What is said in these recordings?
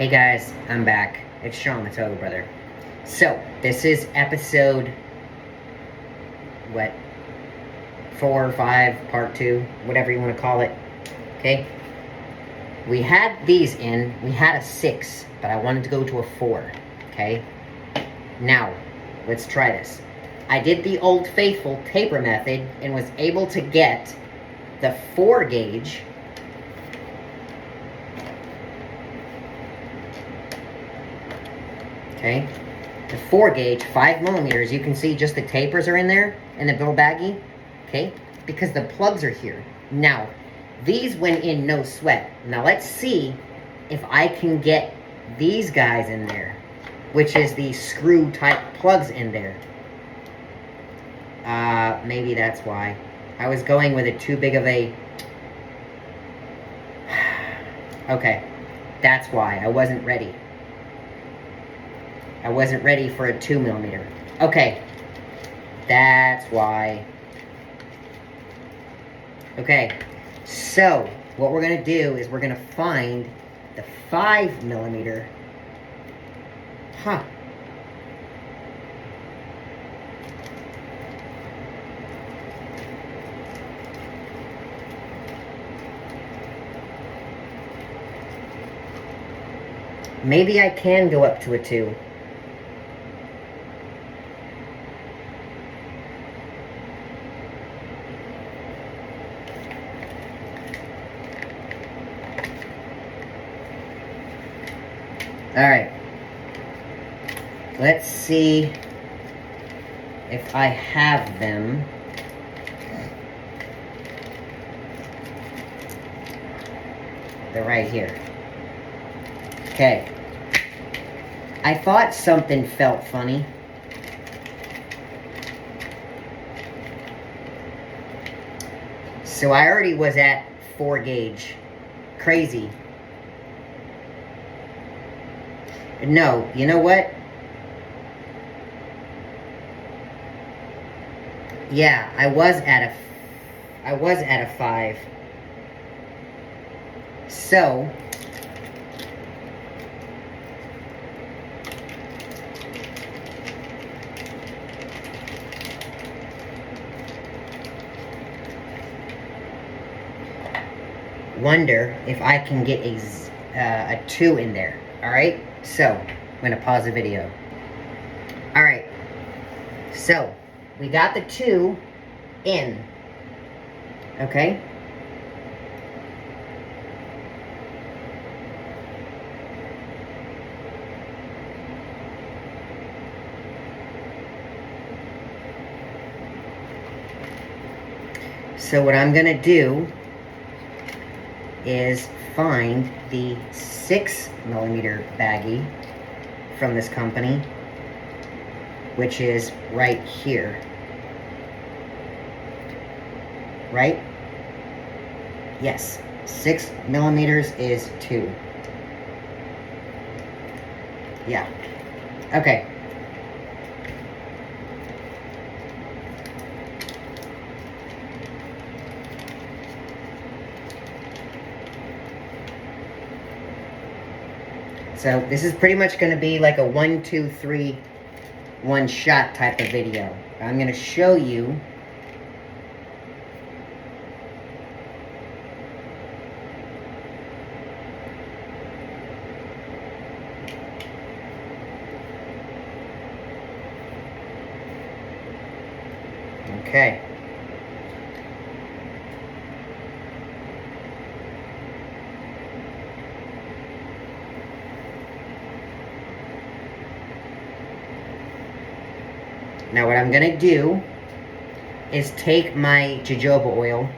Hey guys, I'm back. It's Sean, the ToGA brother. So, this is episode, 4 or 5, part 2, whatever you want to call it. Okay? We had these in, we had a 6, but I wanted to go to a 4. Okay? Now, let's try this. I did the Old Faithful taper method and was able to get the 4 gauge. Okay, the 4 gauge, 5 millimeters. You can see just the tapers are in there in the little baggie. Okay, because the plugs are here. Now, these went in no sweat. Now let's see if I can get these guys in there, which is the screw type plugs in there. Maybe that's why. I was going with it too big of a... Okay, that's why. I wasn't ready. I wasn't ready for a 2 millimeter. Okay, that's why. Okay, so what we're gonna do is we're gonna find the 5 millimeter. Huh. Maybe I can go up to a 2. Alright, let's see if I have them. They're right here. Okay. I thought something felt funny. So I already was at 4 gauge. Crazy. No, you know what? Yeah, I was at a 5. So wonder if I can get a 2 in there. Alright, so I'm going to pause the video. Alright, so we got the 2 in. Okay? So what I'm going to do is find the 6 millimeter baggie from this company, which is right here. Right? Yes, 6 millimeters is 2. Yeah. Okay. So this is pretty much going to be like a 1, 2, 3, 1 shot type of video. I'm going to show you okay. Now what I'm going to do is take my jojoba oil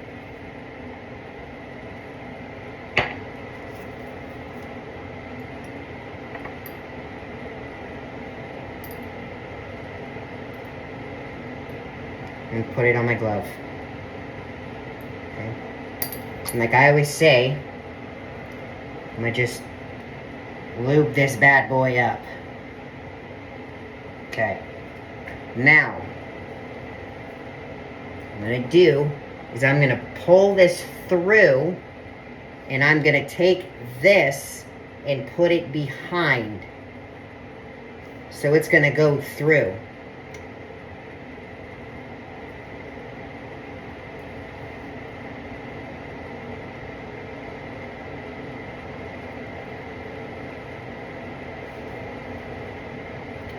and put it on my glove. Okay. And like I always say, I'm going to just lube this bad boy up. Okay. Now, what I'm going to do is I'm going to pull this through, and I'm going to take this and put it behind. So it's going to go through.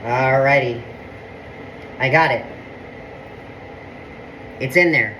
Alrighty. I got it. It's in there.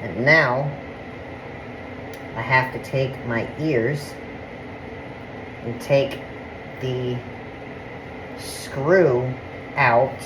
And now, I have to take my ears and take the screw out.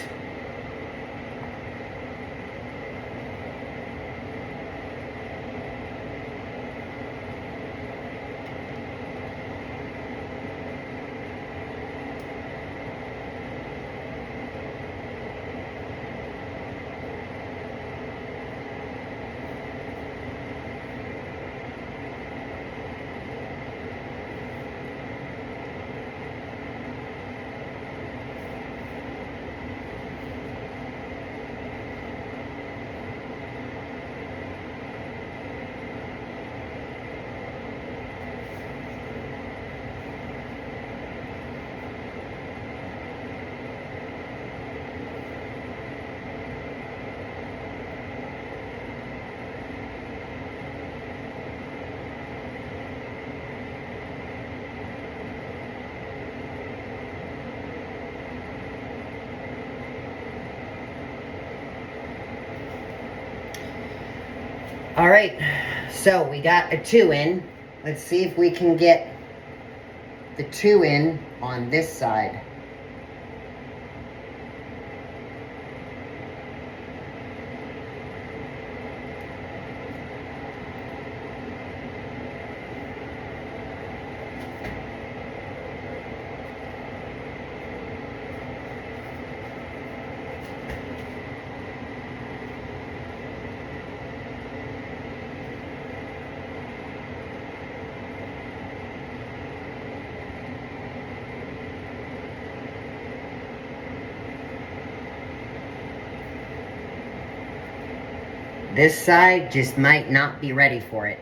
Alright, so we got a 2 in. Let's see if we can get the 2 in on this side. This side just might not be ready for it.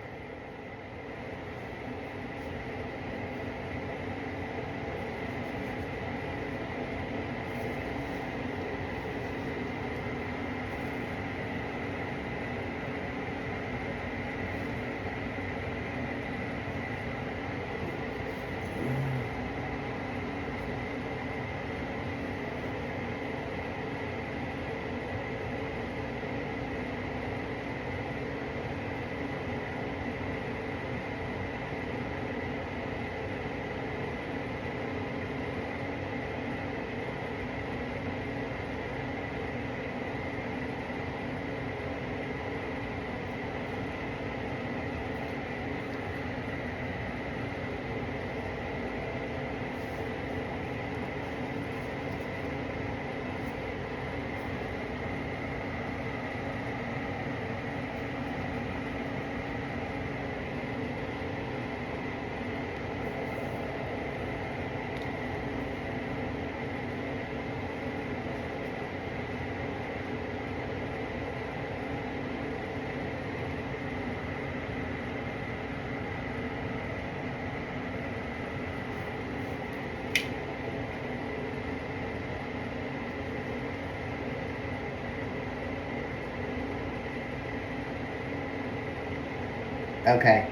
Okay.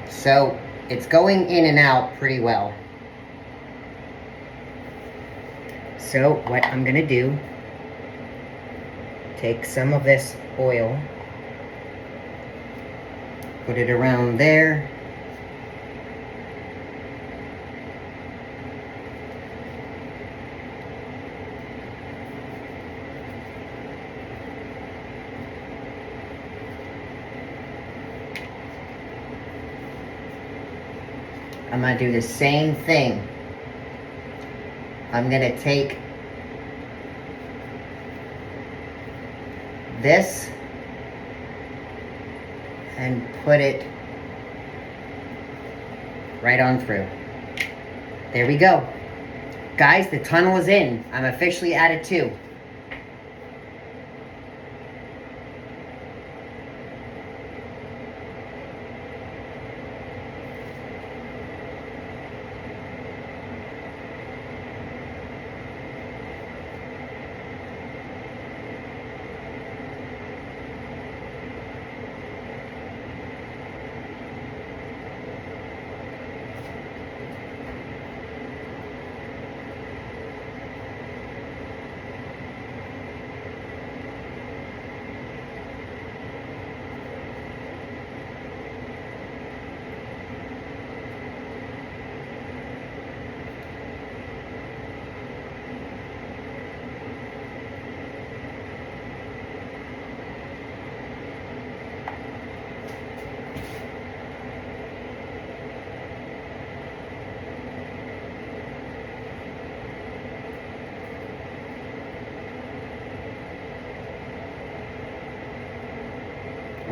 So, it's going in and out pretty well. So, what I'm going to do, take some of this oil, put it around there. I'm going to do the same thing. I'm going to take this and put it right on through. There we go. Guys, the tunnel is in. I'm officially at it too.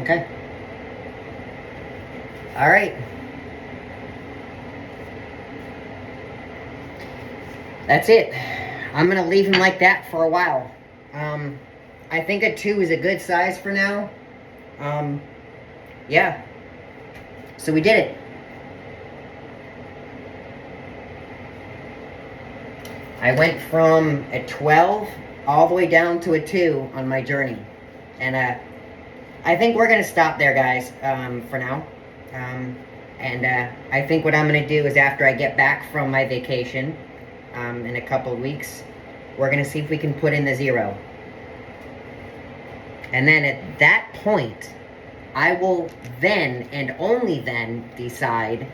Okay. All right. That's it. I'm going to leave him like that for a while. I think a 2 is a good size for now. Yeah. So we did it. I went from a 12 all the way down to a 2 on my journey. And I think we're going to stop there, guys, for now. I think what I'm going to do is after I get back from my vacation in a couple of weeks, we're going to see if we can put in the 0. And then at that point, I will then and only then decide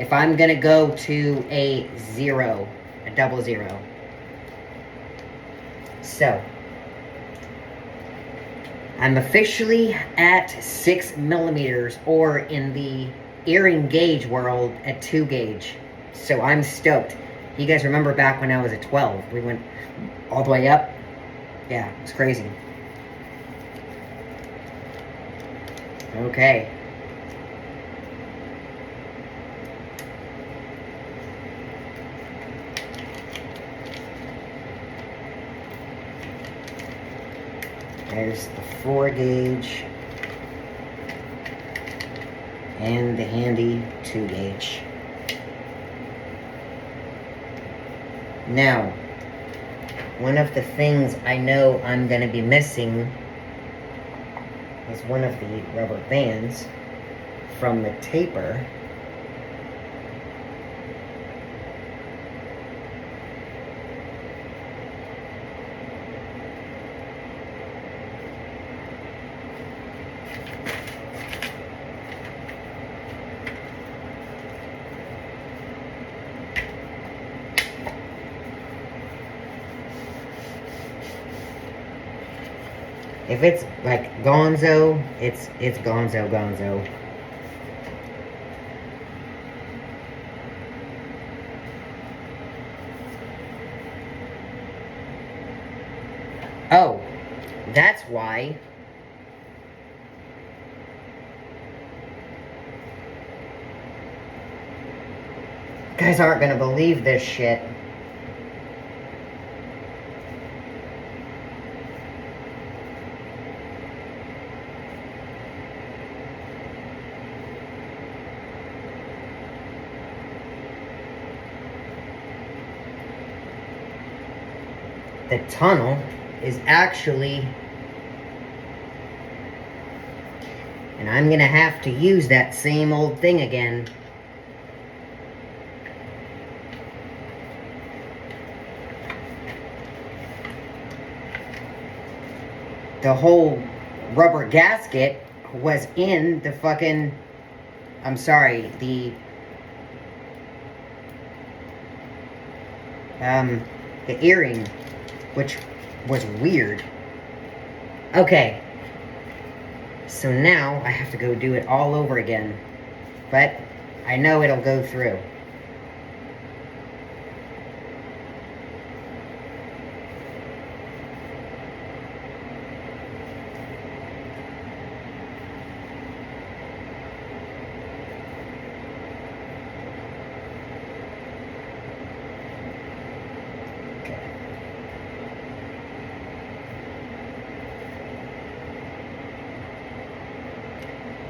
if I'm going to go to a 0, a double 0. So, I'm officially at 6 millimeters, or in the earring gauge world, at 2 gauge. So I'm stoked. You guys remember back when I was at 12? We went all the way up? Yeah, it was crazy. Okay. There's the 4 gauge and the handy 2 gauge. Now, one of the things I know I'm going to be missing is one of the rubber bands from the taper. If it's like gonzo, it's gonzo. Oh, that's why. You guys aren't gonna believe this shit. The tunnel is actually, and I'm gonna have to use that same old thing again. The whole rubber gasket was in the fucking, I'm sorry, the earring, which was weird. Okay, so now I have to go do it all over again. But I know it'll go through.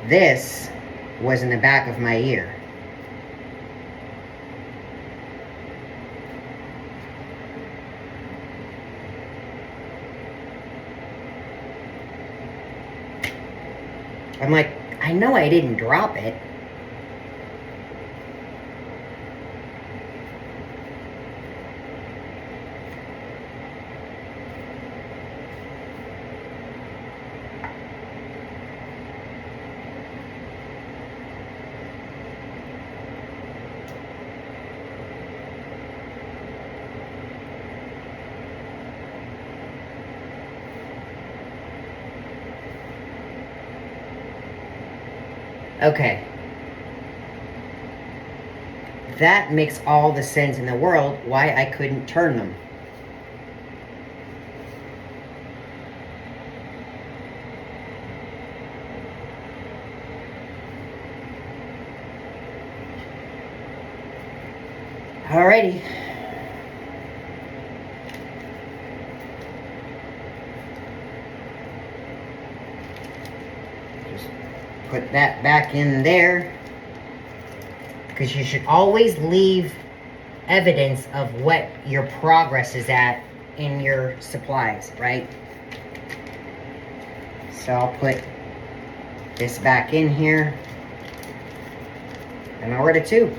This was in the back of my ear. I'm like, I know I didn't drop it. Okay. That makes all the sense in the world why I couldn't turn them. Alrighty. Just put that back in there. Because you should always leave evidence of what your progress is at in your supplies, right? So I'll put this back in here. And I'll order 2.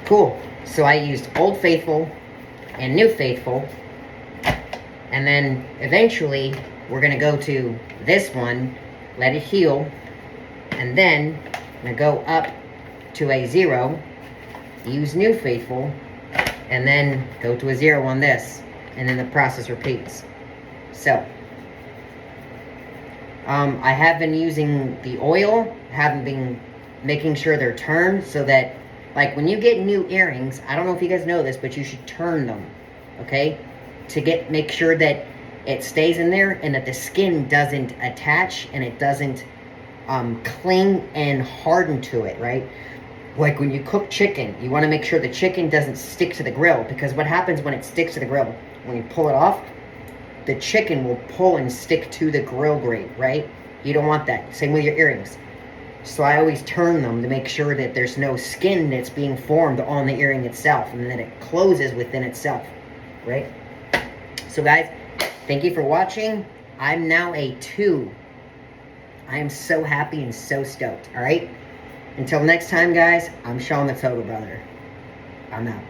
Cool. So I used Old Faithful and New Faithful. And then eventually we're going to go to this one, let it heal. And then I'm going to go up to a 0, use New Faithful, and then go to a 0 on this. And then the process repeats. So, I have been using the oil, haven't been making sure they're turned so that, like, when you get new earrings, I don't know if you guys know this, but you should turn them, okay? To make sure that it stays in there and that the skin doesn't attach and it doesn't cling and harden to it, right? Like when you cook chicken, you want to make sure the chicken doesn't stick to the grill, because what happens when it sticks to the grill, when you pull it off, the chicken will pull and stick to the grill grate, right? You don't want that. Same with your earrings. So I always turn them to make sure that there's no skin that's being formed on the earring itself and that it closes within itself, right? So guys, thank you for watching. I'm now a 2. I am so happy and so stoked, all right? Until next time, guys, I'm Sean the ToGA Brother. I'm out.